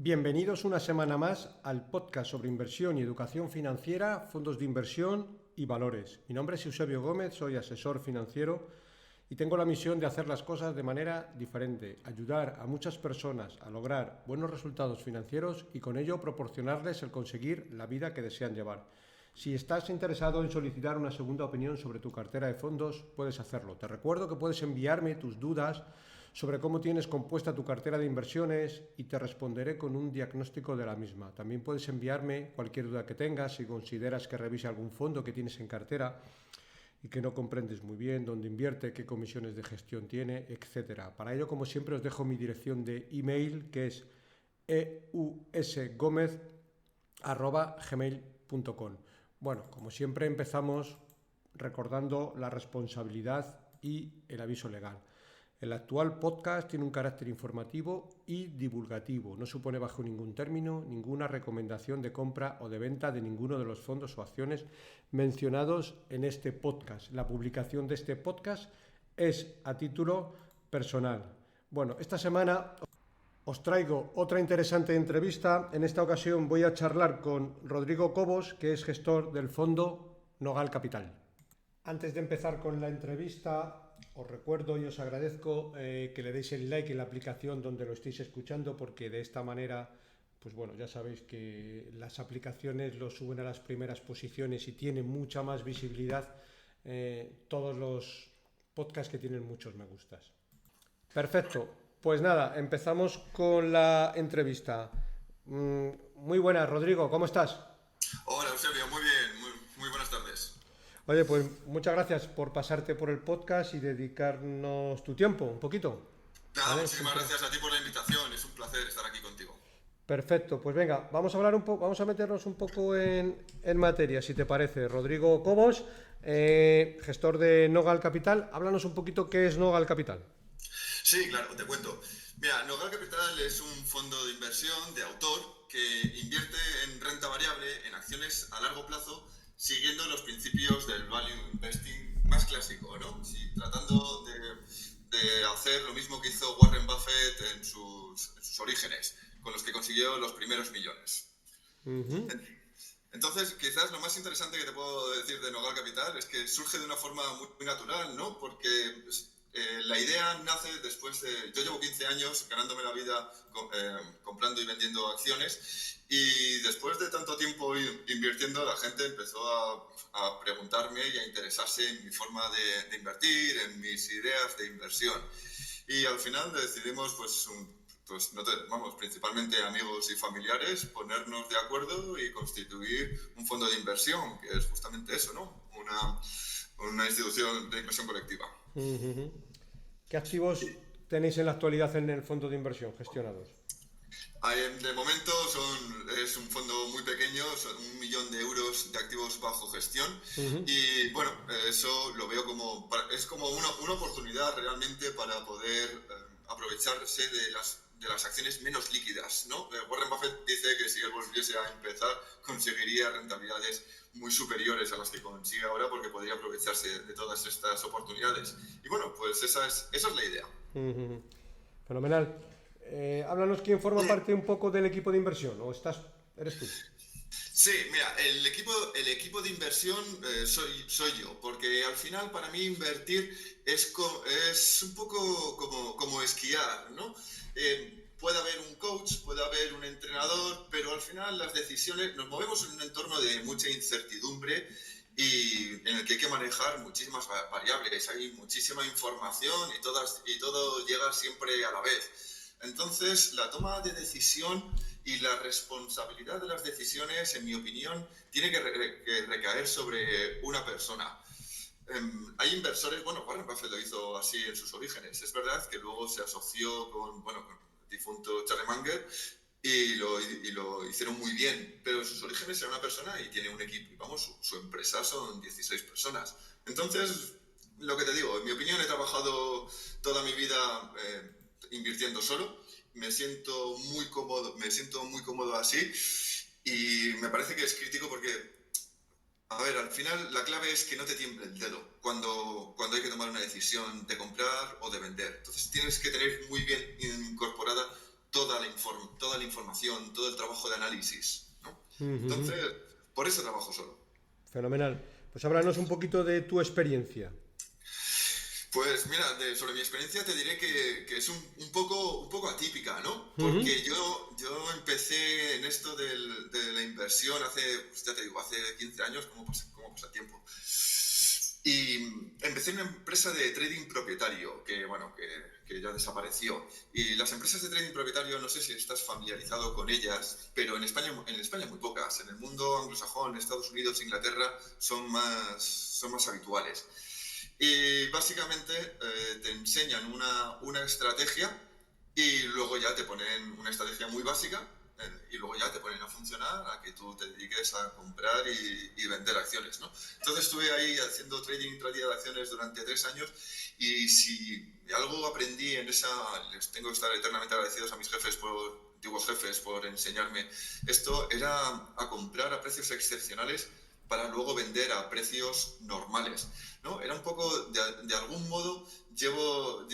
Bienvenidos una semana más al podcast sobre inversión y educación financiera, fondos de inversión y valores. Mi nombre es Eusebio Gómez, soy asesor financiero y tengo la misión de hacer las cosas de manera diferente, ayudar a muchas personas a lograr buenos resultados financieros y con ello proporcionarles el conseguir la vida que desean llevar. Si estás interesado en solicitar una segunda opinión sobre tu cartera de fondos, puedes hacerlo. Te recuerdo que puedes enviarme tus dudas sobre cómo tienes compuesta tu cartera de inversiones y te responderé con un diagnóstico de la misma. También puedes enviarme cualquier duda que tengas si consideras que revise algún fondo que tienes en cartera y que no comprendes muy bien dónde invierte, qué comisiones de gestión tiene, etcétera. Para ello, como siempre, os dejo mi dirección de email, que es eusgomez@gmail.com. Bueno, como siempre empezamos recordando la responsabilidad y el aviso legal. El actual podcast tiene un carácter informativo y divulgativo. No supone bajo ningún término ninguna recomendación de compra o de venta de ninguno de los fondos o acciones mencionados en este podcast. La publicación de este podcast es a título personal. Bueno, esta semana os traigo otra interesante entrevista. En esta ocasión voy a charlar con Rodrigo Cobos, que es gestor del fondo Nogal Capital. Antes de empezar con la entrevista, os recuerdo y os agradezco que le deis el like en la aplicación donde lo estéis escuchando, porque de esta manera, pues bueno, ya sabéis que las aplicaciones lo suben a las primeras posiciones y tienen mucha más visibilidad todos los podcasts que tienen muchos me gustas. Perfecto, pues nada, empezamos con la entrevista. Muy buenas, Rodrigo, ¿cómo estás? Hola Eusebio, muy bien, muy buenas tardes. Oye, pues muchas gracias por pasarte por el podcast y dedicarnos tu tiempo, un poquito. Nada, ¿Vale? muchísimas gracias a ti por la invitación, es un placer estar aquí contigo. Perfecto, pues venga, vamos a hablar un poco, vamos a meternos un poco en materia, si te parece. Rodrigo Cobos, gestor de Nogal Capital, háblanos un poquito qué es Nogal Capital. Sí, claro, te cuento. Mira, Nogal Capital es un fondo de inversión de autor que invierte en renta variable, en acciones a largo plazo, siguiendo los principios del value investing más clásico, ¿no? Sí, tratando de hacer lo mismo que hizo Warren Buffett en sus orígenes, con los que consiguió los primeros millones. Uh-huh. Entonces, quizás lo más interesante que te puedo decir de Nogal Capital es que surge de una forma muy natural, ¿no? Porque la idea nace después de... Yo llevo 15 años ganándome la vida comprando y vendiendo acciones, y después de tanto tiempo invirtiendo, la gente empezó a preguntarme y a interesarse en mi forma de invertir, en mis ideas de inversión. Y al final decidimos, principalmente amigos y familiares, ponernos de acuerdo y constituir un fondo de inversión, que es justamente eso, ¿no? Una institución de inversión colectiva. Uh-huh. ¿Qué activos tenéis en la actualidad en el fondo de inversión gestionados? De momento es un fondo muy pequeño, son 1 millón de euros de activos bajo gestión. Uh-huh. Y bueno, eso lo veo como una oportunidad realmente para poder aprovecharse de las acciones menos líquidas, ¿no? Warren Buffett dice que si él volviese a empezar conseguiría rentabilidades muy superiores a las que consigue ahora, porque podría aprovecharse de todas estas oportunidades. Y bueno, pues esa es la idea. Uh-huh. Fenomenal. Háblanos quién forma parte un poco del equipo de inversión, ¿o eres tú? Sí, mira, el equipo de inversión soy yo, porque al final para mí invertir es un poco como esquiar, ¿no? Puede haber un coach, puede haber un entrenador, pero al final las decisiones, nos movemos en un entorno de mucha incertidumbre y en el que hay que manejar muchísimas variables, hay muchísima información y todo llega siempre a la vez. Entonces, la toma de decisión y la responsabilidad de las decisiones, en mi opinión, tiene que recaer sobre una persona. Hay inversores, Warren Buffett lo hizo así en sus orígenes. Es verdad que luego se asoció con el difunto Charlie Munger y lo hicieron muy bien, pero en sus orígenes era una persona y tiene un equipo. Y su empresa son 16 personas. Entonces, lo que te digo, en mi opinión, he trabajado toda mi vida invirtiendo solo. Me siento muy cómodo así, y me parece que es crítico porque, a ver, al final la clave es que no te tiemble el dedo cuando hay que tomar una decisión de comprar o de vender. Entonces tienes que tener muy bien incorporada toda la información toda la información, todo el trabajo de análisis, ¿no? Ujú. Entonces, por eso trabajo solo. Fenomenal. Pues háblanos un poquito de tu experiencia. Pues mira, sobre mi experiencia te diré que es un poco atípica, ¿no? Ujú. Porque yo empecé en esto de la inversión hace, pues ya te digo, hace 15 años, cómo pasa el tiempo. Y empecé en una empresa de trading propietario, que ya desapareció. Y las empresas de trading propietario, no sé si estás familiarizado con ellas, pero en España muy pocas. En el mundo anglosajón, Estados Unidos, Inglaterra, son más habituales. Y básicamente te enseñan una estrategia y luego ya te ponen una estrategia muy básica y luego ya te ponen a funcionar a que tú te dediques a comprar y vender acciones, ¿no? Entonces estuve ahí haciendo trading y tradeabilidad de acciones durante 3 años y si algo aprendí en esa, les tengo que estar eternamente agradecidos a mis jefes antiguos jefes por enseñarme esto, era a comprar a precios excepcionales para luego vender a precios normales, ¿no? Era un poco, de algún modo, llevo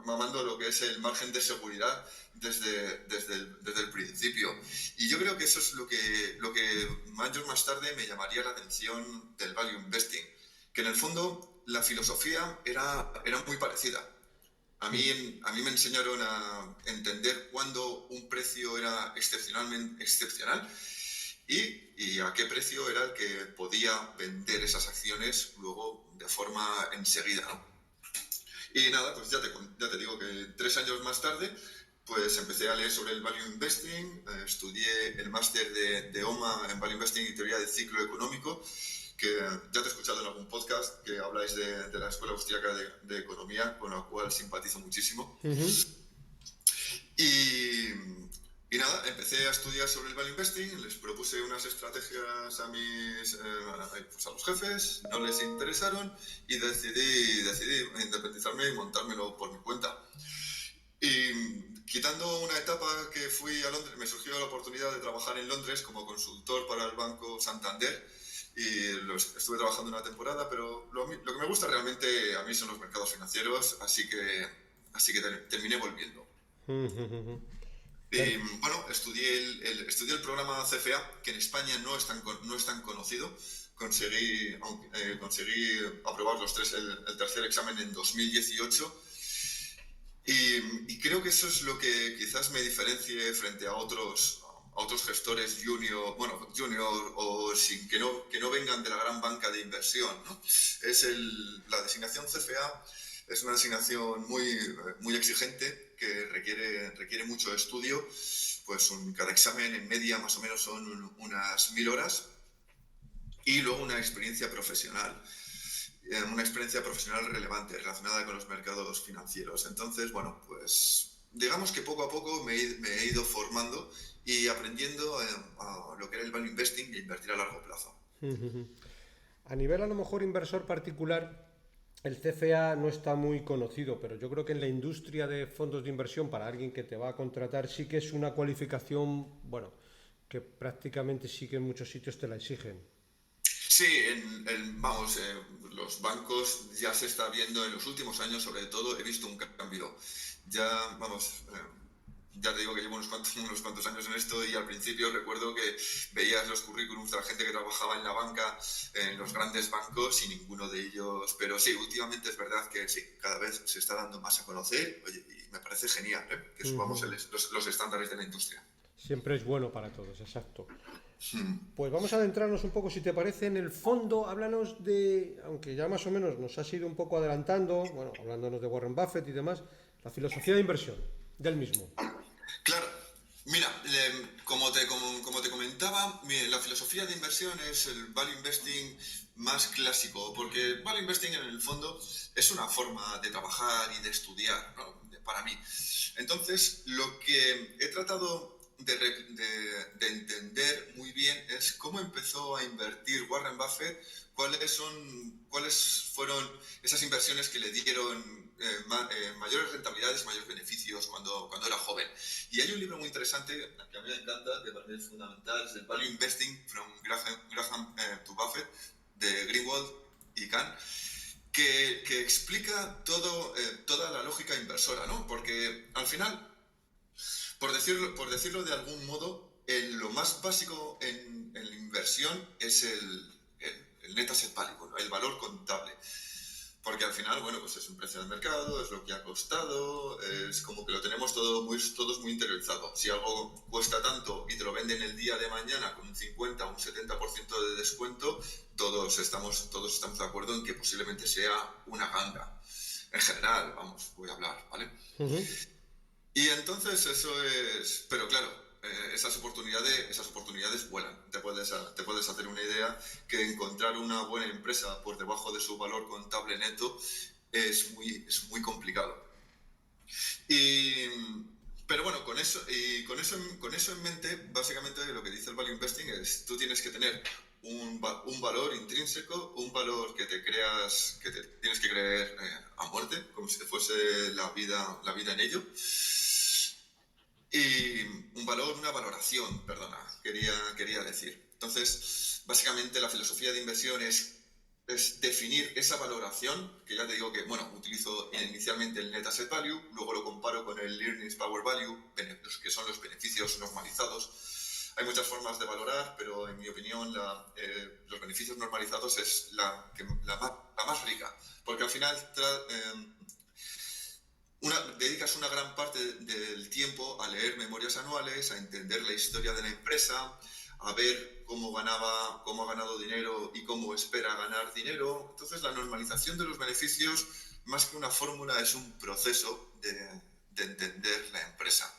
mamando lo que es el margen de seguridad desde el principio. Y yo creo que eso es lo que más tarde me llamaría la atención del value investing, que en el fondo la filosofía era muy parecida. A mí me enseñaron a entender cuándo un precio era excepcionalmente excepcional y a qué precio era el que podía vender esas acciones luego de forma enseguida, ¿no? Y nada, pues ya te digo que 3 años más tarde pues empecé a leer sobre el Value Investing, estudié el máster de OMA en Value Investing y Teoría del Ciclo Económico, que ya te he escuchado en algún podcast que habláis de la Escuela Austriaca de Economía, con la cual simpatizo muchísimo. Ujú. Y, y nada, empecé a estudiar sobre el value investing, les propuse unas estrategias pues a los jefes, no les interesaron y decidí independizarme y montármelo por mi cuenta. Y quitando una etapa que fui a Londres, me surgió la oportunidad de trabajar en Londres como consultor para el Banco Santander y estuve trabajando una temporada, pero lo que me gusta realmente a mí son los mercados financieros, así que terminé volviendo. Ujú. Y bueno, estudié el programa CFA, que en España no es tan conocido. Conseguí aprobar el tercer examen en 2018 y creo que eso es lo que quizás me diferencie frente a otros gestores junior o sin que no vengan de la gran banca de inversión, ¿no? La designación CFA es una designación muy exigente que requiere mucho estudio, pues cada examen en media más o menos son unas 1000 horas y luego una experiencia profesional relevante relacionada con los mercados financieros. Entonces, bueno, pues digamos que poco a poco me he ido formando y aprendiendo a lo que era el value investing e invertir a largo plazo. Ujú. A nivel a lo mejor inversor particular, el CFA no está muy conocido, pero yo creo que en la industria de fondos de inversión, para alguien que te va a contratar, sí que es una cualificación, bueno, que prácticamente sí que en muchos sitios te la exigen. Sí, los bancos ya se está viendo en los últimos años, sobre todo, he visto un cambio. Ya, ya te digo que llevo unos cuantos años en esto y al principio recuerdo que veías los currículums de la gente que trabajaba en la banca, en los grandes bancos y ninguno de ellos. Pero sí, últimamente es verdad que sí, cada vez se está dando más a conocer. Oye, y me parece genial, ¿eh? Que subamos Ujú. los estándares de la industria. Siempre es bueno para todos, exacto. Hmm. Pues vamos a adentrarnos un poco, si te parece, en el fondo. Háblanos de, aunque ya más o menos nos has ido un poco adelantando, bueno, hablándonos de Warren Buffett y demás, la filosofía de inversión del mismo. Claro, mira, como te comentaba, la filosofía de inversión es el value investing más clásico, porque el value investing en el fondo es una forma de trabajar y de estudiar, ¿no? Para mí. Entonces, lo que he tratado de entender muy bien es cómo empezó a invertir Warren Buffett, cuáles fueron esas inversiones que le dieron mayores rentabilidades, mayores beneficios cuando era joven. Y hay un libro muy interesante que a mí me encanta, que para mí es fundamental, es el Value Investing from Graham to Buffett, de Greenwald y Kahn, que explica toda la lógica inversora, ¿no? Porque al final por decirlo de algún modo, lo más básico en la inversión es el net asset value, ¿no? El valor contable. Porque al final, bueno, pues es un precio del mercado, es lo que ha costado, es como que lo tenemos todos muy interiorizado. Si algo cuesta tanto y te lo venden el día de mañana con un 50 o un 70% de descuento, todos estamos de acuerdo en que posiblemente sea una ganga. En general, vamos, voy a hablar, ¿vale? Uh-huh. Y entonces eso es... Pero claro, esas oportunidades vuelan. Te puedes hacer una idea que encontrar una buena empresa por debajo de su valor contable neto es muy complicado. Pero bueno, con eso en mente, básicamente lo que dice el value investing es tú tienes que tener un valor intrínseco, un valor que te tienes que creer a muerte, como si te fuese la vida en ello. Y una valoración, perdona, quería decir. Entonces, básicamente la filosofía de inversión es definir esa valoración, que ya te digo que, bueno, utilizo inicialmente el Net Asset Value, luego lo comparo con el Earnings Power Value, que son los beneficios normalizados. Hay muchas formas de valorar, pero en mi opinión los beneficios normalizados es la más rica, porque al final dedicas una gran parte del tiempo a leer memorias anuales, a entender la historia de la empresa, a ver cómo ha ganado dinero y cómo espera ganar dinero. Entonces, la normalización de los beneficios, más que una fórmula, es un proceso de entender la empresa.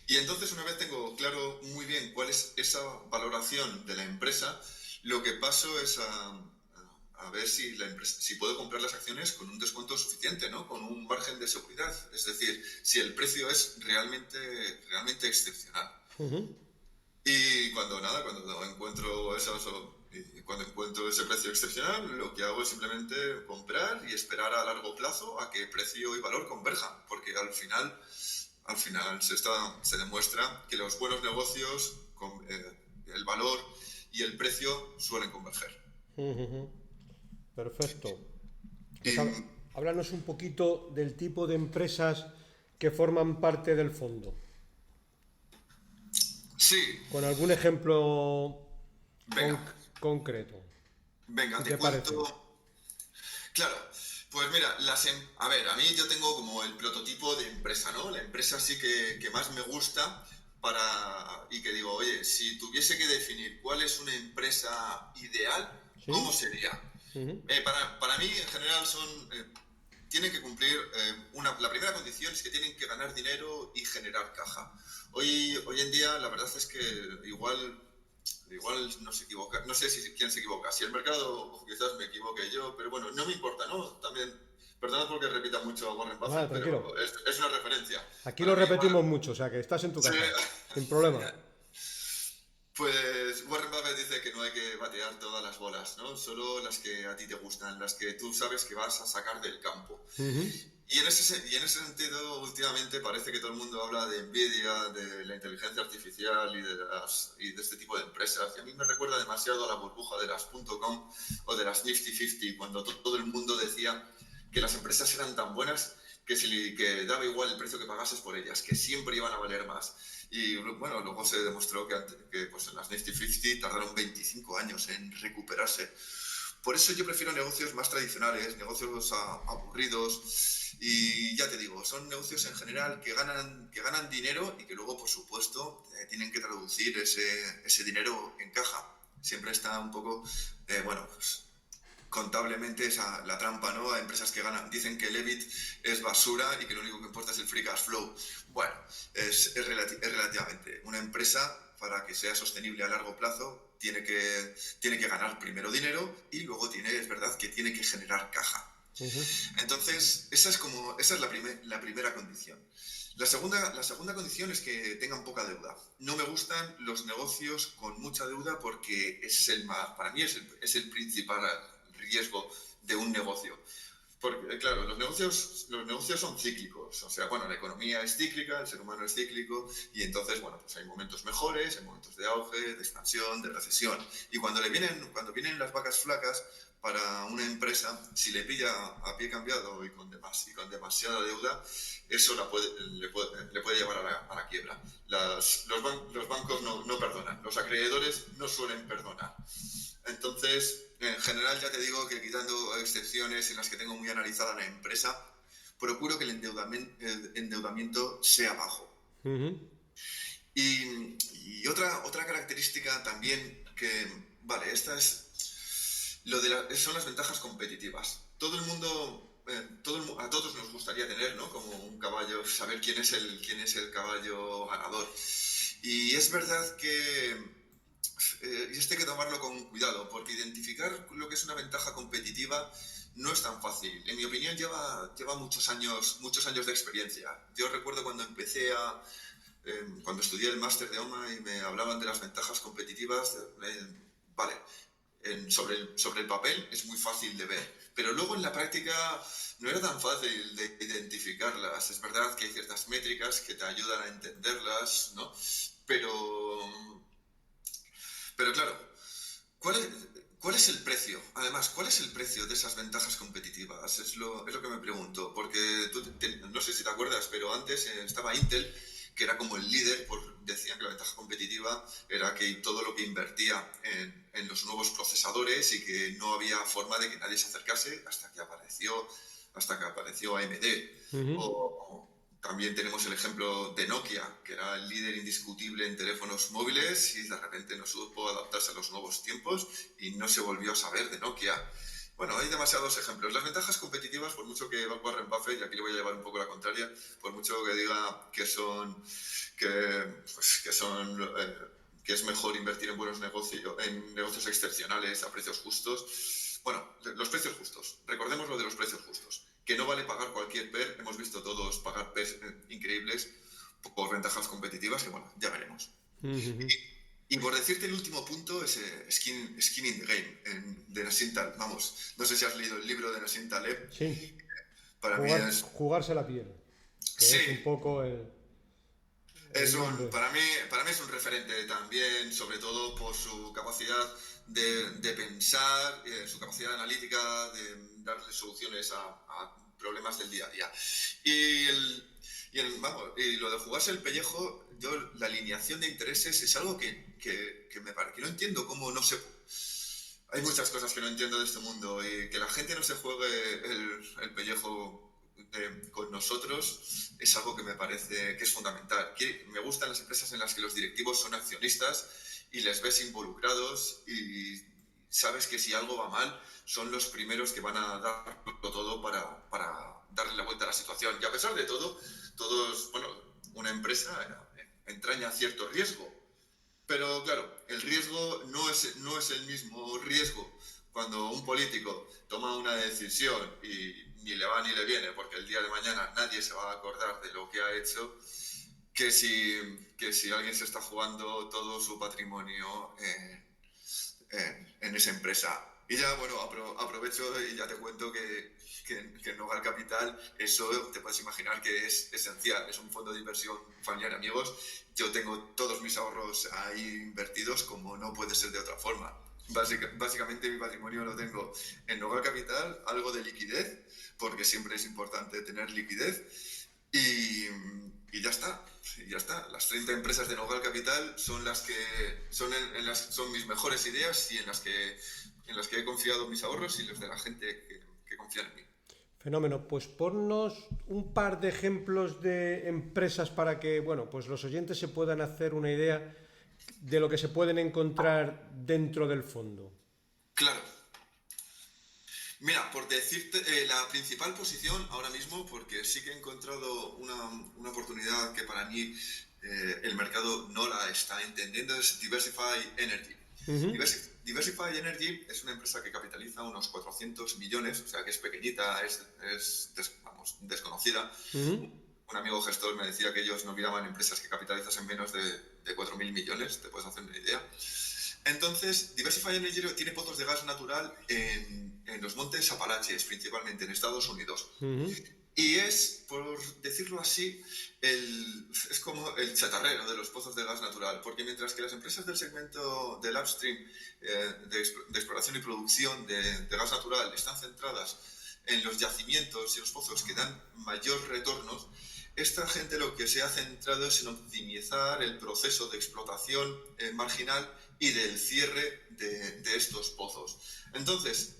Y entonces, una vez tengo claro muy bien cuál es esa valoración de la empresa, lo que paso es a ver si puedo comprar las acciones con un descuento suficiente, ¿no? Con un margen de seguridad. Es decir, si el precio es realmente excepcional. Uh-huh. Y cuando encuentro ese precio excepcional, lo que hago es simplemente comprar y esperar a largo plazo a que precio y valor converjan, porque al final se demuestra que los buenos negocios, el valor y el precio suelen converger. Uh-huh. Perfecto. Pues háblanos un poquito del tipo de empresas que forman parte del fondo. Sí. Con algún ejemplo concreto. Venga, ¿Qué te parece? Claro, pues mira, a ver, a mí yo tengo como el prototipo de empresa, ¿no? La empresa sí que más me gusta y que digo, oye, si tuviese que definir cuál es una empresa ideal, ¿Sí? ¿cómo sería? Uh-huh. Para mí, en general, tienen que cumplir, la primera condición es que tienen que ganar dinero y generar caja. Hoy en día, la verdad es que igual no se equivoca, no sé quién se equivoca, si el mercado o quizás me equivoque yo, pero bueno, no me importa, ¿no? También, perdonad porque repita mucho a Warren Buffett, Tranquilo. pero es una referencia. Aquí lo Para mí, repetimos mucho, o sea que estás en tu casa, sin problema. Pues Warren Buffett dice que no hay que batear todas las bolas, ¿no? Solo las que a ti te gustan, las que tú sabes que vas a sacar del campo. Uh-huh. Y en ese sentido, últimamente parece que todo el mundo habla de Nvidia, de la inteligencia artificial y de este tipo de empresas. Y a mí me recuerda demasiado a la burbuja de las .com o de las Nifty 50, cuando todo el mundo decía que las empresas eran tan buenas que daba igual el precio que pagases por ellas, que siempre iban a valer más. Y bueno, luego se demostró que pues en las Nifty 50 tardaron 25 años en recuperarse. Por eso yo prefiero negocios más tradicionales, negocios aburridos. Y ya te digo, son negocios en general que ganan dinero y que luego, por supuesto, tienen que traducir ese dinero en caja. Siempre está un poco, pues, contablemente la trampa, ¿no? Hay empresas que dicen que el EBIT es basura y que lo único que importa es el free cash flow. Bueno, es relativamente. Una empresa, para que sea sostenible a largo plazo, tiene que ganar primero dinero y luego es verdad que tiene que generar caja. Uh-huh. Entonces, esa es la primera condición. La segunda condición es que tengan poca deuda. No me gustan los negocios con mucha deuda porque para mí es el principal riesgo de un negocio. Porque, claro, los negocios son cíclicos. O sea, bueno, la economía es cíclica, el ser humano es cíclico, y entonces, bueno, pues hay momentos mejores, hay momentos de auge, de expansión, de recesión. Y cuando vienen las vacas flacas, para una empresa, si le pilla a pie cambiado y con demasiada deuda, eso le puede llevar a la quiebra. Los bancos no perdonan, los acreedores no suelen perdonar. Entonces, en general ya te digo que quitando excepciones en las que tengo muy analizada la empresa, procuro que el endeudamiento sea bajo. Y otra característica también que, vale, esta es son las ventajas competitivas. Todo el mundo, a todos nos gustaría tener, ¿no? Como un caballo, saber quién es el caballo ganador. Y es verdad que esto hay que tomarlo con cuidado, porque identificar lo que es una ventaja competitiva no es tan fácil. En mi opinión lleva muchos años de experiencia. Yo recuerdo cuando cuando estudié el máster de OMA y me hablaban de las ventajas competitivas, vale, sobre el papel es muy fácil de ver, pero luego en la práctica no era tan fácil de identificarlas. Es verdad que hay ciertas métricas que te ayudan a entenderlas, ¿no? Pero claro, ¿cuál es el precio? Además, ¿cuál es el precio de esas ventajas competitivas? Es lo que me pregunto, porque no sé si te acuerdas, pero antes estaba Intel, que era como el líder, decían que la ventaja competitiva era que todo lo que invertía en los nuevos procesadores y que no había forma de que nadie se acercase hasta que apareció AMD. O también tenemos el ejemplo de Nokia, que era el líder indiscutible en teléfonos móviles y de repente no supo adaptarse a los nuevos tiempos y no se volvió a saber de Nokia. Bueno, hay demasiados ejemplos. Las ventajas competitivas, por mucho que Warren Buffett, y aquí le voy a llevar un poco la contraria, por mucho que diga que es mejor invertir en buenos negocios, en negocios excepcionales a precios justos. Bueno, los precios justos. Recordemos lo de los precios justos. Que no vale pagar cualquier PER. Hemos visto todos pagar PERs increíbles por ventajas competitivas, que bueno, ya veremos. Y por decirte el último punto, es Skin in the Game, de Nassim Taleb. Vamos, no sé si has leído el libro de Nassim Taleb. Sí. Para mí es... Jugarse la piel. Que sí. Es un poco para mí es un referente también, sobre todo por su capacidad de pensar, su capacidad analítica, de darle soluciones a problemas del día a día. Y lo de jugarse el pellejo, la alineación de intereses es algo que no entiendo cómo no se... Hay muchas cosas que no entiendo de este mundo, y que la gente no se juegue el pellejo con nosotros es algo que me parece que es fundamental. Me gustan las empresas en las que los directivos son accionistas y les ves involucrados y sabes que si algo va mal son los primeros que van a darlo todo para darle la vuelta a la situación. Y a pesar de todo, una empresa entraña cierto riesgo. Pero claro, el riesgo no es el mismo riesgo cuando un político toma una decisión y ni le va ni le viene, porque el día de mañana nadie se va a acordar de lo que ha hecho, que si alguien se está jugando todo su patrimonio en esa empresa. Y ya, bueno, aprovecho y ya te cuento que en Nogal Capital eso te puedes imaginar que es esencial. Es un fondo de inversión familiar, amigos. Yo tengo todos mis ahorros ahí invertidos como no puede ser de otra forma. Básicamente mi patrimonio lo tengo en Nogal Capital, algo de liquidez, porque siempre es importante tener liquidez, y ya está. Las 30 empresas de Nogal Capital son las que son mis mejores ideas y en las que he confiado mis ahorros y los de la gente que confía en mí. Fenómeno. Pues ponnos un par de ejemplos de empresas para que, bueno, pues los oyentes se puedan hacer una idea de lo que se pueden encontrar dentro del fondo. Claro. Mira, por decirte, la principal posición ahora mismo, porque sí que he encontrado una oportunidad que para mí el mercado no la está entendiendo, es Diversify Energy. Diversify Energy es una empresa que capitaliza unos 400 millones, o sea que es pequeñita, es desconocida. Un amigo gestor me decía que ellos no miraban empresas que capitalizasen menos de 4.000 millones, te puedes hacer una idea. Entonces, Diversify Energy tiene pozos de gas natural en los montes Apalaches, principalmente en Estados Unidos. Y es, por decirlo así, es como el chatarrero de los pozos de gas natural, porque mientras que las empresas del segmento del upstream, de exploración y producción de gas natural, están centradas en los yacimientos y los pozos que dan mayor retornos, esta gente lo que se ha centrado es en optimizar el proceso de explotación marginal y del cierre de estos pozos. Entonces,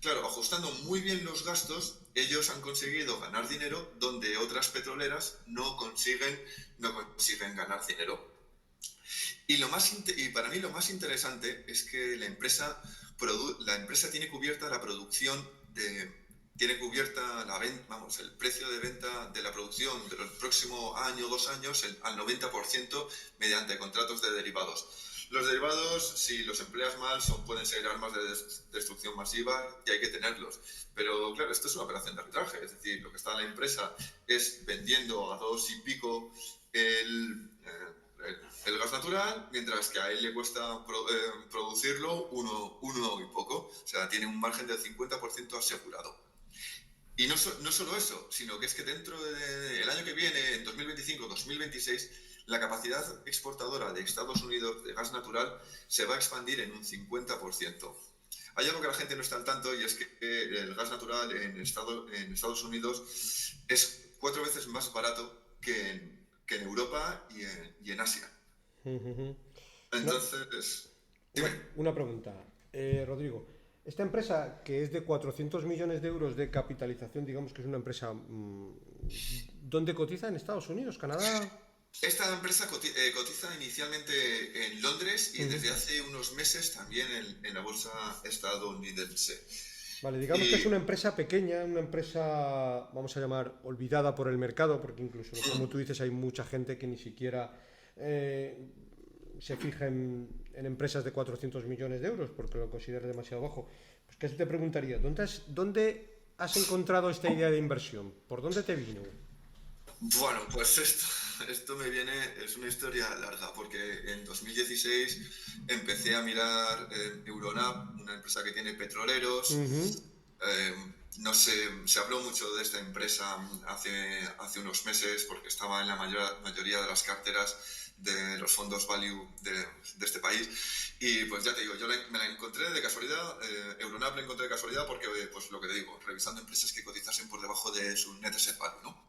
claro, ajustando muy bien los gastos, ellos han conseguido ganar dinero donde otras petroleras no consiguen ganar dinero. Y para mí lo más interesante es que la empresa tiene cubierta la producción tiene cubierta el precio de venta de la producción del próximo año, 2 años, al 90% mediante contratos de derivados. Los derivados, si los empleas mal, pueden ser armas de destrucción masiva y hay que tenerlos. Pero claro, esto es una operación de arbitraje, es decir, lo que está en la empresa es vendiendo a 2 y pico el gas natural, mientras que a él le cuesta producirlo uno y poco. O sea, tiene un margen del 50% asegurado. Y no solo eso, sino que es que dentro del año que viene, en 2025-2026, la capacidad exportadora de Estados Unidos de gas natural se va a expandir en un 50%. Hay algo que la gente no está al tanto y es que el gas natural en Estados Unidos es 4 veces más barato que en Europa y en Asia. Una, Entonces, una, dime. una pregunta, Rodrigo. Esta empresa, que es de 400 millones de euros de capitalización, digamos que es una empresa, ¿dónde cotiza? ¿En Estados Unidos, Canadá? Esta empresa cotiza inicialmente en Londres y desde hace unos meses también en la bolsa estadounidense. Vale, digamos que es una Y empresa pequeña, una empresa, vamos a llamar, olvidada por el mercado, porque incluso, como tú dices, hay mucha gente que ni siquiera eh, se fija en empresas de 400 millones de euros, porque lo considera demasiado bajo. Pues que te preguntaría, ¿dónde has encontrado esta idea de inversión? ¿Por dónde te vino? bueno, pues esto es una historia larga, porque en 2016 empecé a mirar Euronav, una empresa que tiene petroleros. Ujú. Eh, no sé, se habló mucho de esta empresa hace unos meses porque estaba en la mayoría de las carteras de los fondos value de este país. Y pues ya te digo, me la encontré de casualidad, Euronav la encontré de casualidad porque, pues lo que te digo, revisando empresas que cotizasen por debajo de su net asset value, ¿no?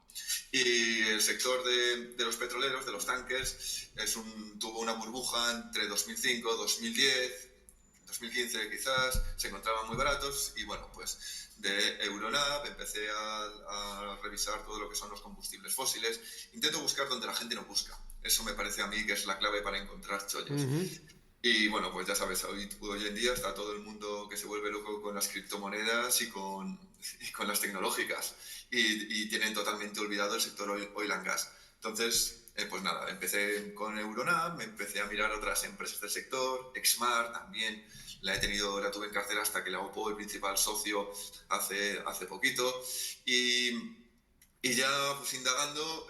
Y el sector de los petroleros, de los tankers, tuvo una burbuja entre 2005, 2010, 2015 quizás, se encontraban muy baratos y bueno, pues de Euronav empecé a revisar todo lo que son los combustibles fósiles. Intento buscar donde la gente no busca. Eso me parece a mí que es la clave para encontrar chollos. Ujú. Y bueno, pues ya sabes, hoy en día está todo el mundo que se vuelve loco con las criptomonedas y con las tecnológicas y tienen totalmente olvidado el sector oil and gas. Entonces, pues nada, empecé con Euronav, me empecé a mirar otras empresas del sector, Exmar también, la tuve en cartera hasta que la OPO, el principal socio, hace poquito. Y ya pues indagando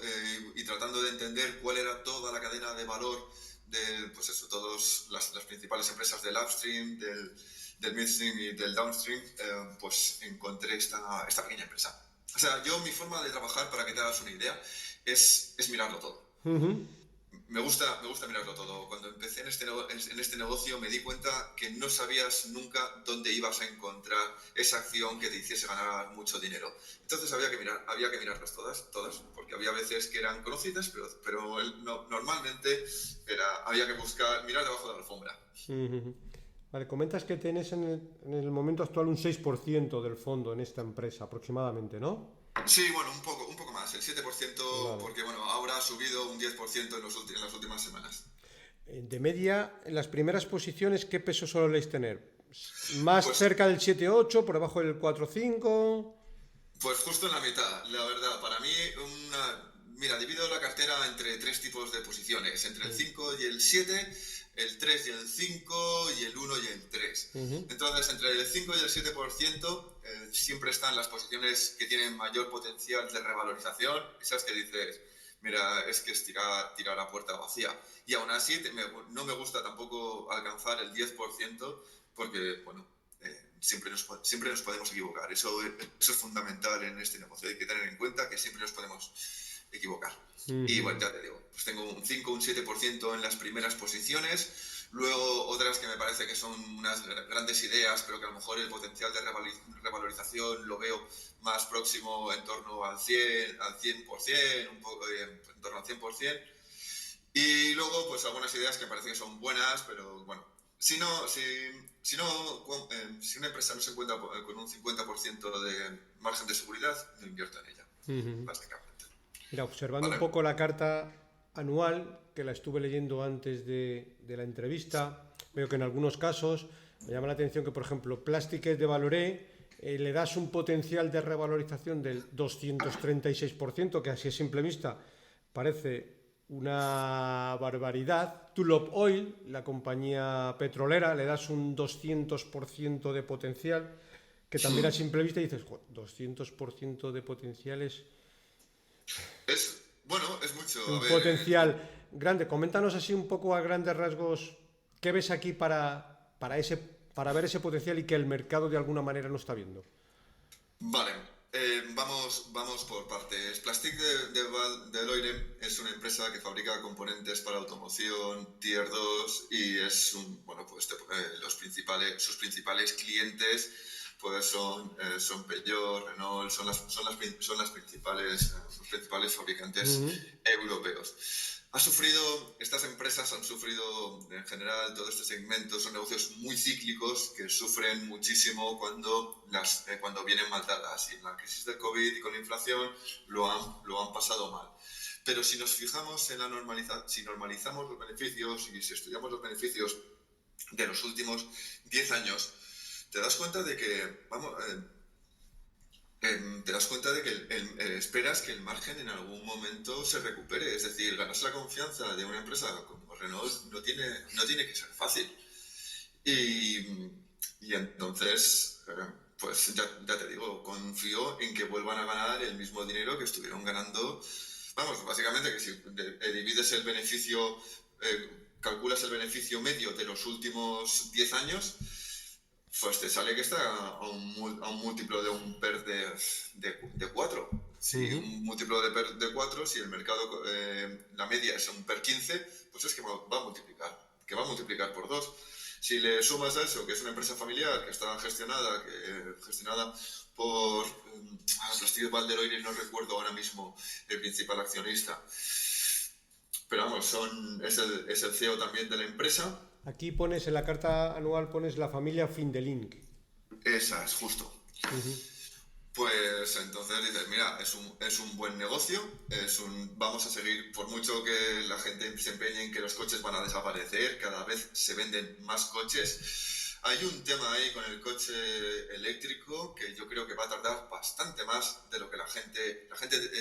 y tratando de entender cuál era toda la cadena de valor de pues eso, todas las principales empresas del upstream, del midstream y del downstream, pues encontré esta pequeña empresa. O sea, mi forma de trabajar, para que te hagas una idea, es mirarlo todo. Ujú. Me gusta mirarlo todo. Cuando empecé en este negocio me di cuenta que no sabías nunca dónde ibas a encontrar esa acción que te hiciese ganar mucho dinero. Entonces había que mirarlas todas, porque había veces que eran conocidas, pero normalmente había que mirar debajo de la alfombra. Ujú. Vale, comentas que tienes en el momento actual un 6% del fondo en esta empresa aproximadamente, ¿no? Sí, bueno, un poco más, el 7%, Vale. porque bueno, ahora ha subido un 10% en las últimas semanas. De media, en las primeras posiciones, ¿qué peso soléis tener? ¿Más Pues cerca del 7-8, por debajo del 4-5? Pues justo en la mitad, la verdad. Para mí, mira, divido la cartera entre 3 tipos de posiciones, entre el 5 y el 7, el 3 y el 5 y el 1 y el 3. Ujú. Entonces, entre el 5 y el 7% siempre están las posiciones que tienen mayor potencial de revalorización, esas que dices, mira, es que es tirar a puerta vacía. Y aún así, no me gusta tampoco alcanzar el 10% porque, bueno, siempre nos podemos equivocar. Eso es fundamental en este negocio. Hay que tener en cuenta que siempre nos podemos equivocar. Y bueno, ya te digo, pues tengo un 5 o un 7% en las primeras posiciones. Luego otras que me parece que son unas grandes ideas, pero que a lo mejor el potencial de revalorización lo veo más próximo en torno al 100%, un poco en torno al 100%. Y luego pues algunas ideas que parece que son buenas, pero bueno, si una empresa no se encuentra con un 50% de margen de seguridad, no invierto en ella, básicamente. Mira, observando un poco la carta anual, que la estuve leyendo antes de la entrevista, veo que en algunos casos me llama la atención que, por ejemplo, Plàstiques de Valoré le das un potencial de revalorización del 236%, que así a simple vista parece una barbaridad. Tullow Oil, la compañía petrolera, le das un 200% de potencial, que también a simple vista dices, 200% de potenciales... Es mucho. Un potencial grande. Coméntanos así un poco a grandes rasgos qué ves aquí para ver ese potencial y que el mercado de alguna manera no está viendo. Vale, vamos por partes. Plastic de Loirem es una empresa que fabrica componentes para automoción Tier 2 y es sus principales clientes pues son Peugeot, Renault, son los principales fabricantes europeos. Estas empresas han sufrido en general, todo este segmento, son negocios muy cíclicos que sufren muchísimo cuando vienen mal dadas, y en la crisis del COVID y con la inflación lo han pasado mal. Pero si nos fijamos si normalizamos los beneficios y si estudiamos los beneficios de los últimos 10 años, te das cuenta de que esperas que el margen en algún momento se recupere. Es decir, ganarse la confianza de una empresa como Renault no tiene que ser fácil. Y entonces, pues ya te digo, confío en que vuelvan a ganar el mismo dinero que estuvieron ganando. Vamos, básicamente que si divides el beneficio, calculas el beneficio medio de los últimos 10 años, pues te sale que está a un múltiplo de un PER de 4. Si un múltiplo de PER de 4, si el mercado, la media es un PER 15, pues es que va a multiplicar por 2. Si le sumas a eso, que es una empresa familiar que está gestionada por Plastic de Loirem, no recuerdo ahora mismo el principal accionista, pero vamos, es el CEO también de la empresa. Aquí pones, en la carta anual pones la familia Findelink. Esa es, justo. Pues entonces dices, mira, es un buen negocio, vamos a seguir, por mucho que la gente se empeñe en que los coches van a desaparecer, cada vez se venden más coches. Hay un tema ahí con el coche eléctrico que yo creo que va a tardar bastante más de lo que la gente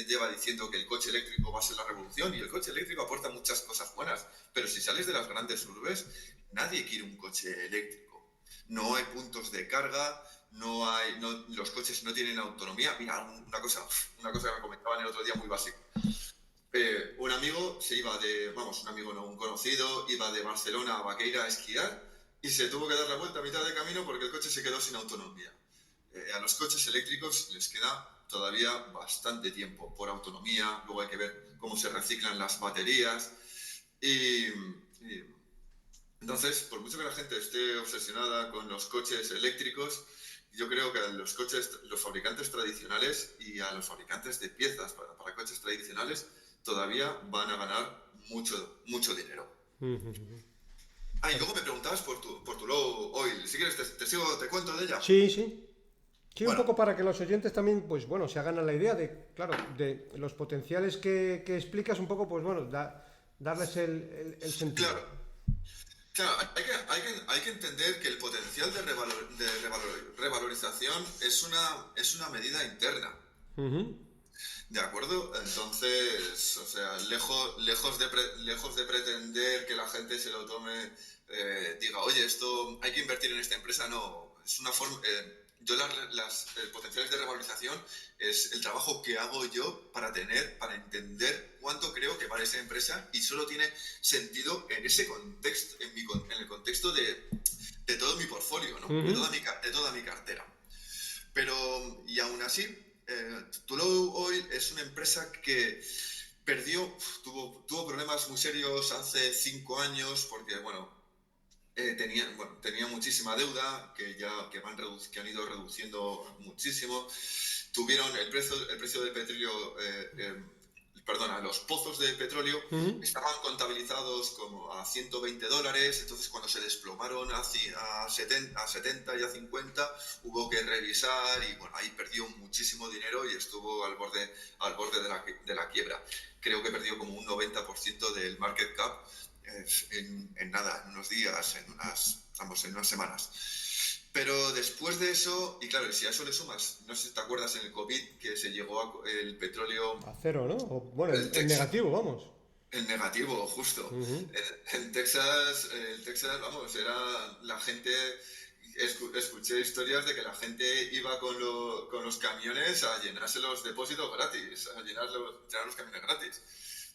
lleva diciendo, que el coche eléctrico va a ser la revolución, y el coche eléctrico aporta muchas cosas buenas, pero si sales de las grandes urbes, nadie quiere un coche eléctrico. No hay puntos de carga, los coches no tienen autonomía. Mira, una cosa que me comentaban el otro día muy básica. Un amigo un conocido, iba de Barcelona a Baqueira a esquiar y se tuvo que dar la vuelta a mitad de camino porque el coche se quedó sin autonomía. A los coches eléctricos les queda todavía bastante tiempo por autonomía. Luego hay que ver cómo se reciclan las baterías entonces, por mucho que la gente esté obsesionada con los coches eléctricos, yo creo que a los fabricantes tradicionales y a los fabricantes de piezas para coches tradicionales todavía van a ganar mucho dinero. Y luego me preguntabas por Tullow Oil. Si quieres te cuento de ella. Sí. Sí, bueno. Un poco para que los oyentes también, pues bueno, se hagan a la idea de los potenciales que explicas, un poco, pues bueno, darles el sentido. Claro, hay que entender que el potencial de revalorización es una medida interna. ¿De acuerdo? Entonces, o sea, lejos de pretender que la gente se lo tome, diga, oye, esto hay que invertir en esta empresa, no. Es una forma. Potenciales de revalorización es el trabajo que hago yo para entender cuánto creo que vale esa empresa y solo tiene sentido en ese contexto, en el contexto de todo mi portfolio, ¿no? De toda mi cartera. Pero, y aún así, Tullow Oil es una empresa que tuvo problemas muy serios hace 5 años porque, tenía muchísima deuda que han ido reduciendo muchísimo. Tuvieron el precio del petróleo, los pozos de petróleo estaban contabilizados como a $120, entonces cuando se desplomaron a 70 y a 50 hubo que revisar y ahí perdió muchísimo dinero y estuvo al borde de la quiebra. Creo que perdió como un 90% del market cap en unos días, en unas semanas. Pero después de eso, y claro, si a eso le sumas, no sé si te acuerdas en el COVID que se llegó el petróleo a cero, ¿no? En negativo, vamos. En negativo, justo. En Texas, era la gente. Escuché historias de que la gente iba con los camiones a llenarse los depósitos gratis, a llenar los camiones gratis,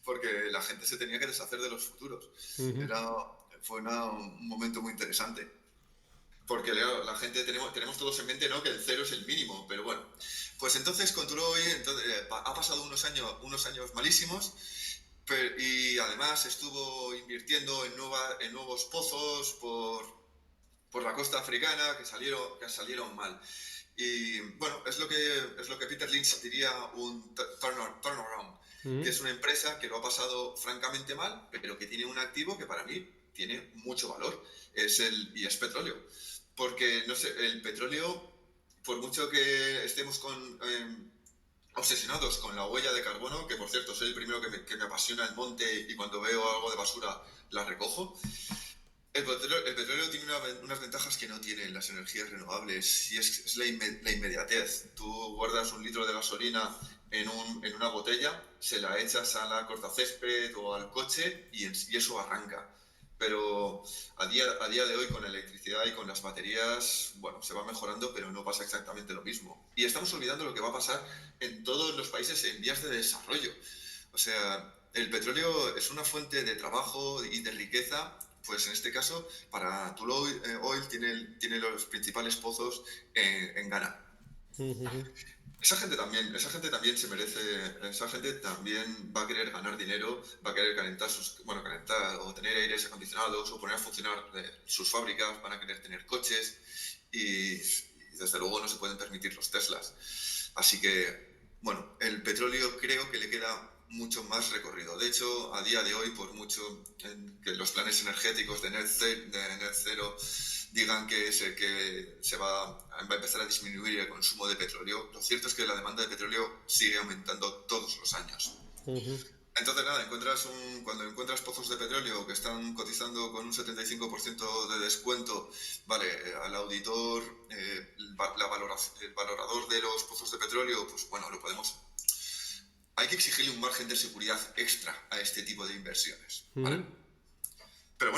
porque la gente se tenía que deshacer de los futuros. Fue un momento muy interesante. Porque la gente tenemos todos en mente, ¿no?, que el cero es el mínimo, pero bueno. Pues entonces con Tullow ha pasado unos años malísimos, y además estuvo invirtiendo en nuevos pozos por la costa africana que salieron mal. Y bueno, es lo que Peter Lynch diría un turnaround, que es una empresa que lo ha pasado francamente mal, pero que tiene un activo que para mí tiene mucho valor, y es petróleo. Porque, no sé, el petróleo, por mucho que estemos obsesionados con la huella de carbono, que por cierto soy el primero que me apasiona el monte y cuando veo algo de basura la recojo, el petróleo tiene unas ventajas que no tienen las energías renovables y es la inmediatez. Tú guardas un litro de gasolina en una botella, se la echas a la cortacésped o al coche y eso arranca. Pero a día de hoy con la electricidad y con las baterías, se va mejorando, pero no pasa exactamente lo mismo. Y estamos olvidando lo que va a pasar en todos los países en vías de desarrollo. O sea, el petróleo es una fuente de trabajo y de riqueza, pues en este caso, para Tullow Oil tiene los principales pozos en Ghana. Esa gente también se merece, esa gente también va a querer ganar dinero, va a querer calentar o tener aires acondicionados o poner a funcionar sus fábricas, van a querer tener coches y desde luego no se pueden permitir los Teslas. Así que, el petróleo creo que le queda mucho más recorrido. De hecho, a día de hoy, por mucho que los planes energéticos de net zero digan que se va a empezar a disminuir el consumo de petróleo, lo cierto es que la demanda de petróleo sigue aumentando todos los años. Entonces, cuando encuentras pozos de petróleo que están cotizando con un 75% de descuento, al auditor, el valorador de los pozos de petróleo, pues lo podemos. Hay que exigirle un margen de seguridad extra a este tipo de inversiones, ¿vale? Pero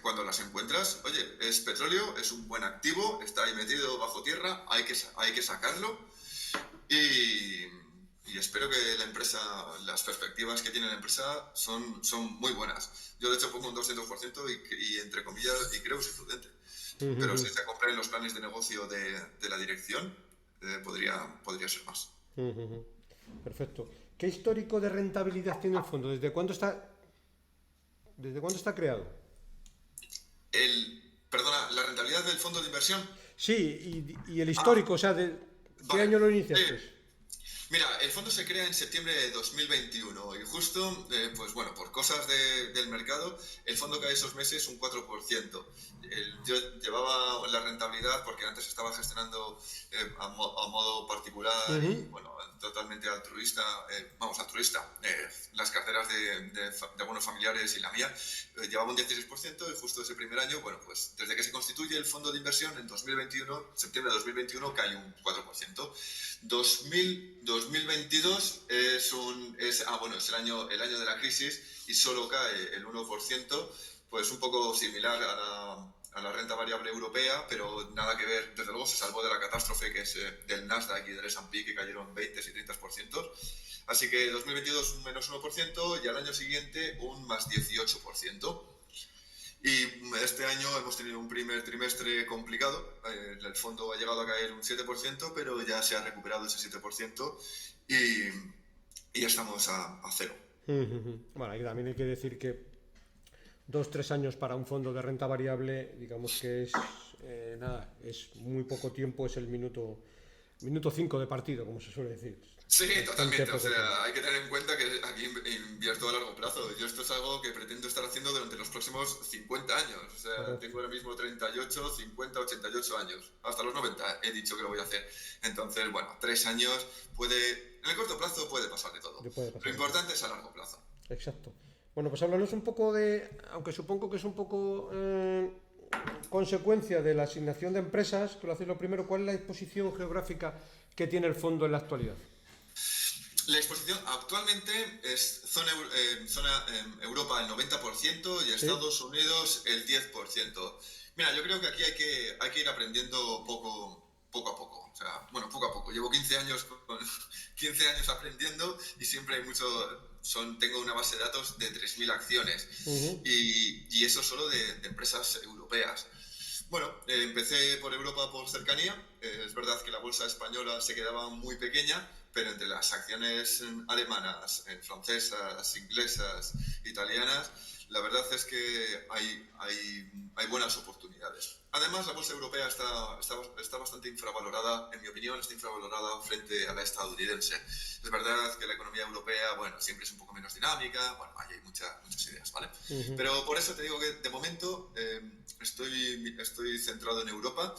cuando las encuentras, oye, es petróleo, es un buen activo, está ahí metido bajo tierra, hay que sacarlo y espero que la empresa, las perspectivas que tiene la empresa son muy buenas. Yo de hecho pongo un 200% y entre comillas, y creo que es prudente. Pero si se compra en los planes de negocio de la dirección, podría ser más. Perfecto. ¿Qué histórico de rentabilidad tiene el fondo? ¿Desde cuándo está creado? ¿La rentabilidad del fondo de inversión? Sí, y el histórico, o sea, ¿qué año lo iniciaste? Mira, el fondo se crea en septiembre de 2021 y justo, por cosas del mercado, el fondo cae esos meses un 4%. Yo llevaba la rentabilidad porque antes estaba gestionando a modo particular y, totalmente altruista. Las carteras de algunos familiares y la mía llevaba un 16% y justo ese primer año, desde que se constituye el fondo de inversión en 2021, septiembre de 2021, cae un 4%. 2022 es el año de la crisis y solo cae el 1%, pues un poco similar a la renta variable europea, pero nada que ver, desde luego se salvó de la catástrofe que es del Nasdaq y del S&P, que cayeron 20 y 30%. Así que 2022 un menos 1% y al año siguiente un más 18%. Y este año hemos tenido un primer trimestre complicado. El fondo ha llegado a caer un 7%, pero ya se ha recuperado ese 7% y ya estamos a cero. Bueno, aquí también hay que decir que 2-3 años para un fondo de renta variable, digamos que es es muy poco tiempo, es el minuto 5 de partido, como se suele decir. Sí, totalmente. O sea, tiempo. hay que tener en cuenta que aquí invierto a largo plazo. Yo esto es algo que pretendo estar haciendo durante los próximos 50 años. O sea, Correcto. tengo ahora mismo 38, 50, 88 años. Hasta los 90 he dicho que lo voy a hacer. Entonces, bueno, 3 años puede... En el corto plazo puede pasar de todo. Lo importante es a largo plazo. Exacto. Bueno, pues háblanos un poco aunque supongo que es un poco consecuencia de la asignación de empresas, que lo hacéis lo primero, ¿cuál es la disposición geográfica que tiene el fondo en la actualidad? La exposición actualmente es zona Europa el 90% y Estados Unidos el 10%. Mira, yo creo que aquí hay que ir aprendiendo poco a poco. O sea, bueno, poco a poco. Llevo 15 años, 15 años aprendiendo y siempre hay tengo una base de datos de 3.000 acciones y eso solo de empresas europeas. Bueno, empecé por Europa por cercanía. Es verdad que la bolsa española se quedaba muy pequeña, pero entre las acciones alemanas, francesas, inglesas, italianas, la verdad es que hay buenas oportunidades. Además, la bolsa europea está bastante infravalorada, en mi opinión, está infravalorada frente a la estadounidense. Es verdad que la economía europea, bueno, siempre es un poco menos dinámica, bueno, ahí hay muchas ideas, ¿vale? Pero por eso te digo que de momento estoy centrado en Europa.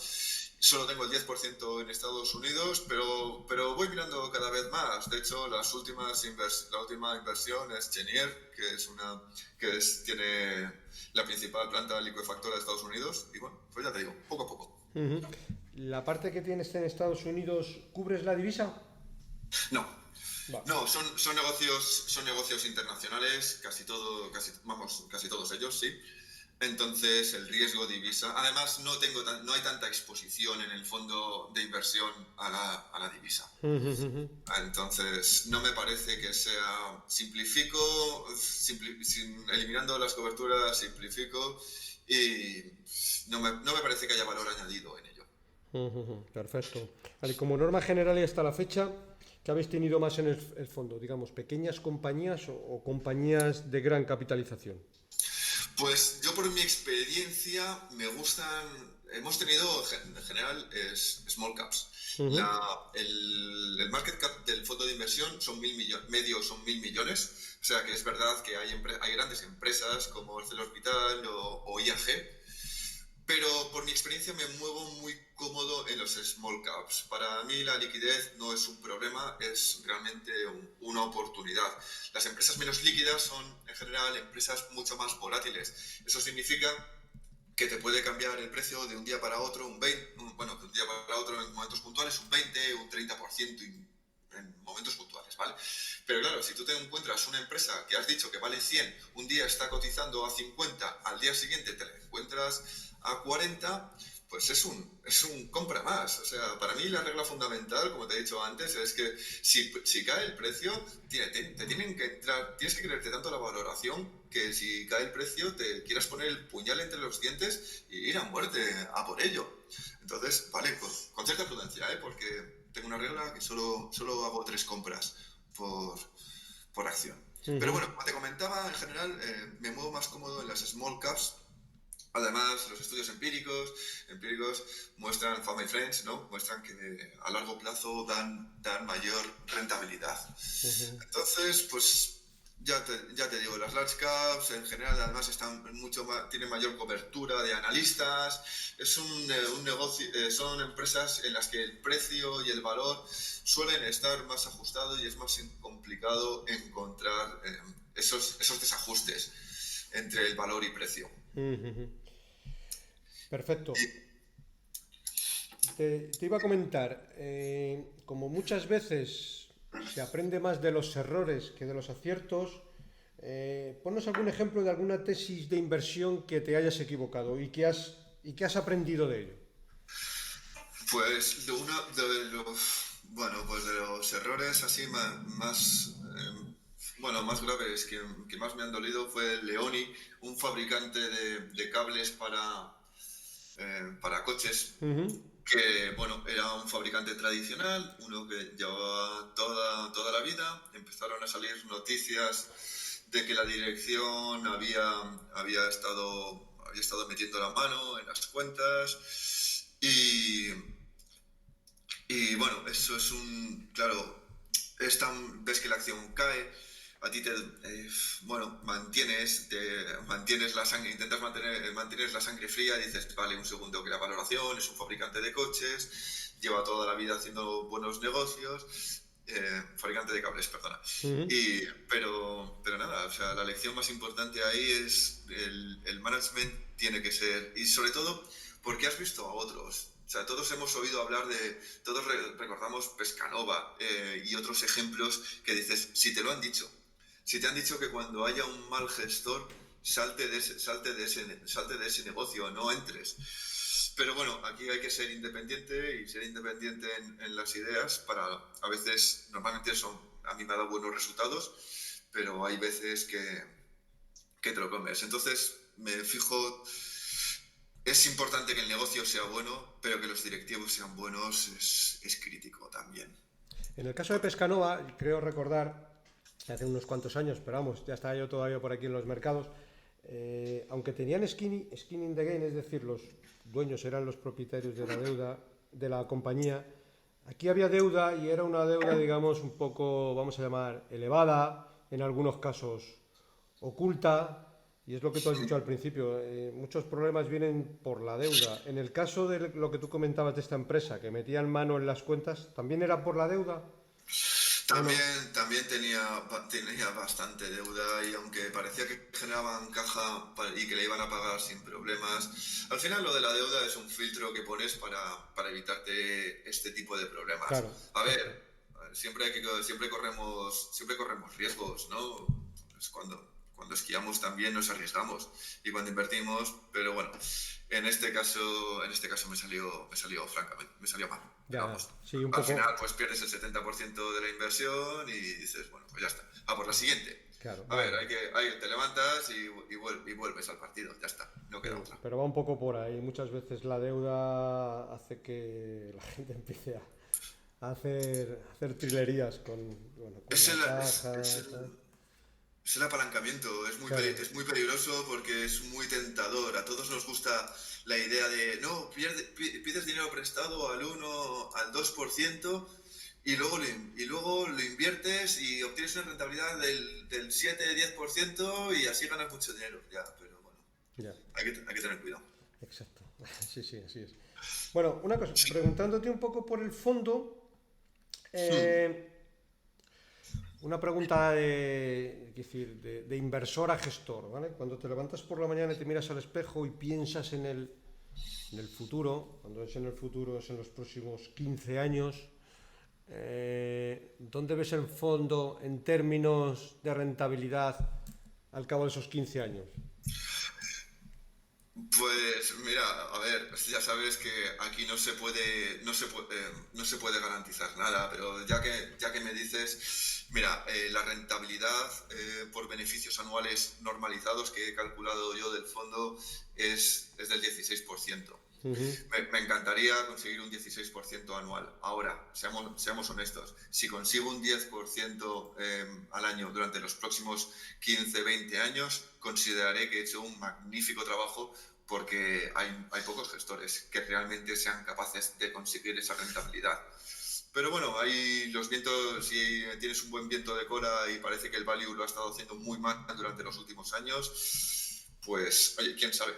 Solo tengo el 10% en Estados Unidos, pero voy mirando cada vez más. De hecho, la última inversión es Cheniere, tiene la principal planta licuefactora de Estados Unidos. Y bueno, pues ya te digo, poco a poco. ¿La parte que tienes en Estados Unidos cubres la divisa? No. Vale. No, son negocios internacionales, casi todos ellos, sí. Entonces el riesgo divisa, además no hay tanta exposición en el fondo de inversión a la divisa. Entonces no me parece que sea, eliminando las coberturas, simplifico y no me parece que haya valor añadido en ello. Perfecto. Vale, como norma general y hasta la fecha, ¿qué habéis tenido más en el fondo? Digamos, pequeñas compañías o compañías de gran capitalización. Pues yo por mi experiencia hemos tenido en general small caps. El market cap del fondo de inversión son 1.000 millones, o sea que es verdad que hay grandes empresas como ArcelorMittal o IAG, pero por mi experiencia me muevo muy cómodo en los small caps. Para mí la liquidez no es un problema, es realmente una oportunidad. Las empresas menos líquidas son en general empresas mucho más volátiles. Eso significa que te puede cambiar el precio de un día para otro, de un día para otro en momentos puntuales, un 20, un 30% en momentos puntuales, ¿vale? Pero claro, si tú te encuentras una empresa que has dicho que vale 100, un día está cotizando a 50, al día siguiente te la encuentras a 40, pues es un compra más. O sea, para mí la regla fundamental, como te he dicho antes, es que si cae el precio, tienes que creerte tanto la valoración que si cae el precio te quieras poner el puñal entre los dientes y ir a muerte a por ello. Entonces, vale, con cierta prudencia, porque tengo una regla que solo hago 3 compras por acción. Pero bueno, como te comentaba, en general me muevo más cómodo en las small caps. Además, los estudios empíricos muestran, Fama y Friends, ¿no? Muestran que a largo plazo dan mayor rentabilidad. Entonces, pues ya te digo, las large caps en general además tienen mayor cobertura de analistas. Es un negocio, son empresas en las que el precio y el valor suelen estar más ajustados y es más complicado encontrar esos desajustes entre el valor y precio. Perfecto. Te iba a comentar, como muchas veces se aprende más de los errores que de los aciertos, ponnos algún ejemplo de alguna tesis de inversión que te hayas equivocado y ¿Y qué has aprendido de ello? Pues pues de los errores así más graves que más me han dolido fue Leoni, un fabricante de cables para coches, Uh-huh. que bueno, era un fabricante tradicional, uno que llevaba toda la vida. Empezaron a salir noticias de que la dirección había estado metiendo la mano en las cuentas y bueno, eso es claro, ves que la acción cae, a ti mantienes la sangre, intentas mantienes la sangre fría, dices, vale, un segundo, que la valoración es un fabricante de coches, lleva toda la vida haciendo buenos negocios, fabricante de cables, perdona. Uh-huh. Pero nada, o sea, la lección más importante ahí es el management tiene que ser, y sobre todo porque has visto a otros. O sea, todos hemos oído hablar todos recordamos Pescanova y otros ejemplos que dices, si te han dicho que cuando haya un mal gestor, salte de ese negocio, no entres. Pero bueno, aquí hay que ser independiente y ser independiente en las ideas a veces, normalmente a mí me ha dado buenos resultados, pero hay veces que te lo comes. Entonces, me fijo. Es importante que el negocio sea bueno, pero que los directivos sean buenos es crítico también. En el caso de Pescanova, creo recordar, hace unos cuantos años, pero vamos, ya estaba yo todavía por aquí en los mercados, aunque tenían skin in the game, es decir, los dueños eran los propietarios de la deuda de la compañía, aquí había deuda y era una deuda, digamos, un poco, vamos a llamar, elevada, en algunos casos oculta, y es lo que tú has dicho al principio, muchos problemas vienen por la deuda. En el caso de lo que tú comentabas de esta empresa, que metían mano en las cuentas, ¿también era por la deuda? ¿O no? También tenía bastante deuda, y aunque parecía que generaban caja y que le iban a pagar sin problemas, al final lo de la deuda es un filtro que pones para evitarte este tipo de problemas. Claro. A ver, siempre corremos riesgos, ¿no? Pues cuando esquiamos también nos arriesgamos, y cuando invertimos, pero bueno, en este caso francamente, me salió mal. Ya, Vamos, sí, un al poco. final pues pierdes el 70% de la inversión y dices, bueno, pues ya está, por la siguiente. Claro, A bueno. ver, te levantas y vuelves al partido, ya está, no queda otra. Pero va un poco por ahí. Muchas veces la deuda hace que la gente empiece a hacer trilerías con Es el, la es, caja. es Tal. el, es el apalancamiento, Claro. es muy peligroso porque es muy tentador. A todos nos gusta la idea de, no, pides dinero prestado al 1, al 2%, y luego lo inviertes y obtienes una rentabilidad del 7-10% y así ganas mucho dinero. Ya, pero bueno, Ya, hay que tener cuidado. exacto. Sí, sí, así es. Bueno, una cosa, Sí. preguntándote un poco por el fondo, Hmm. eh, una pregunta es decir, de inversor a gestor, ¿vale? Cuando te levantas por la mañana y te miras al espejo y piensas en el futuro, cuando es en el futuro es en los próximos 15 años, ¿dónde ves el fondo en términos de rentabilidad al cabo de esos 15 años? Pues mira, a ver, ya sabes que aquí no se puede garantizar nada, pero ya que me dices, mira, la rentabilidad por beneficios anuales normalizados que he calculado yo del fondo es del 16%. Uh-huh. Me encantaría conseguir un 16% anual. Ahora, seamos honestos, si consigo un 10% al año durante los próximos 15, 20 años, consideraré que he hecho un magnífico trabajo, porque hay pocos gestores que realmente sean capaces de conseguir esa rentabilidad. Pero bueno, hay los vientos, si tienes un buen viento de cola y parece que el value lo ha estado haciendo muy mal durante los últimos años, pues, oye, quién sabe,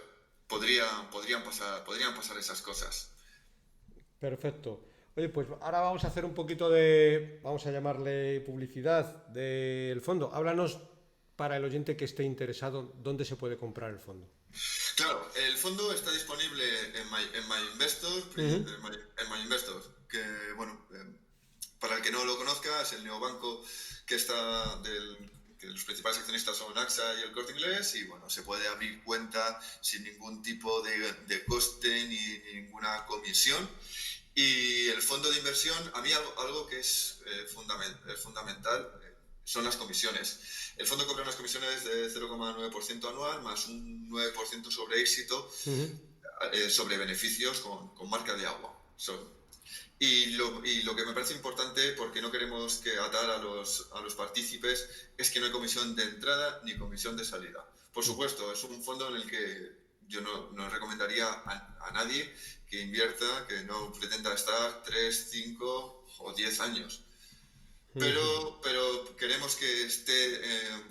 podrían pasar esas cosas. Perfecto. Oye, pues ahora vamos a hacer un poquito vamos a llamarle publicidad del fondo. Háblanos para el oyente que esté interesado, ¿dónde se puede comprar el fondo? Claro, el fondo está disponible en My Investor, Uh-huh. en My Investor, que bueno, para el que no lo conozca, es el neobanco que está los principales accionistas son AXA y el Corte Inglés, y bueno, se puede abrir cuenta sin ningún tipo de coste ni ninguna comisión. Y el fondo de inversión, a mí algo que es fundamental son las comisiones. El fondo cobra unas comisiones de 0,9% anual más un 9% sobre éxito, sobre beneficios con marca de agua. Y lo que me parece importante, porque no queremos que atar a los partícipes, es que no hay comisión de entrada ni comisión de salida. Por supuesto, es un fondo en el que yo no recomendaría a nadie que invierta, que no pretenda estar 3, 5 o 10 años. Pero queremos que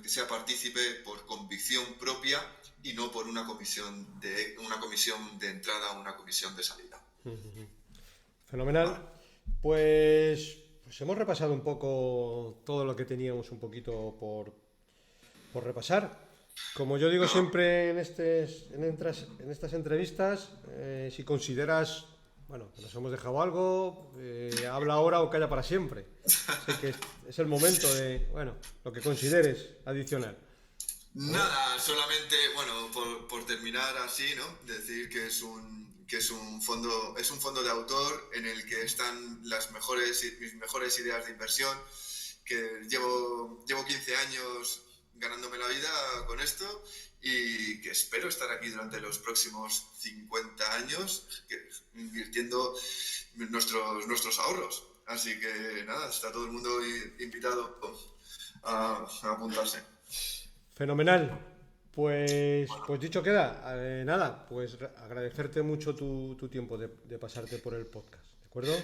que sea partícipe por convicción propia y no por una comisión de entrada o una comisión de salida. Fenomenal. Pues hemos repasado un poco todo lo que teníamos un poquito por repasar. Como yo digo siempre en estas entrevistas, si consideras que nos hemos dejado algo, habla ahora o calla para siempre. Así que es el momento de, lo que consideres adicional. Nada, solamente, por terminar así, ¿no? Decir que es un fondo de autor en el que están mis mejores ideas de inversión, que llevo 15 años ganándome la vida con esto y que espero estar aquí durante los próximos 50 años invirtiendo nuestros ahorros. Así que nada, está todo el mundo invitado a apuntarse. Fenomenal. Pues dicho queda, pues agradecerte mucho tu tiempo de pasarte por el podcast, ¿de acuerdo?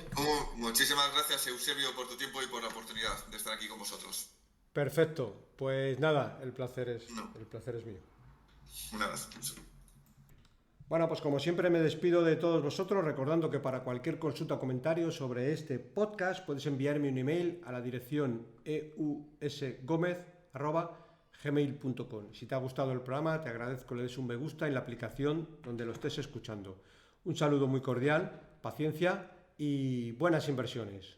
Muchísimas gracias, Eusebio, por tu tiempo y por la oportunidad de estar aquí con vosotros. Perfecto, pues nada, el placer es mío. Un abrazo. Bueno, pues como siempre me despido de todos vosotros, recordando que para cualquier consulta o comentario sobre este podcast puedes enviarme un email a la dirección eusgomez@gmail.com. Si te ha gustado el programa, te agradezco que le des un me gusta en la aplicación donde lo estés escuchando. Un saludo muy cordial, paciencia y buenas inversiones.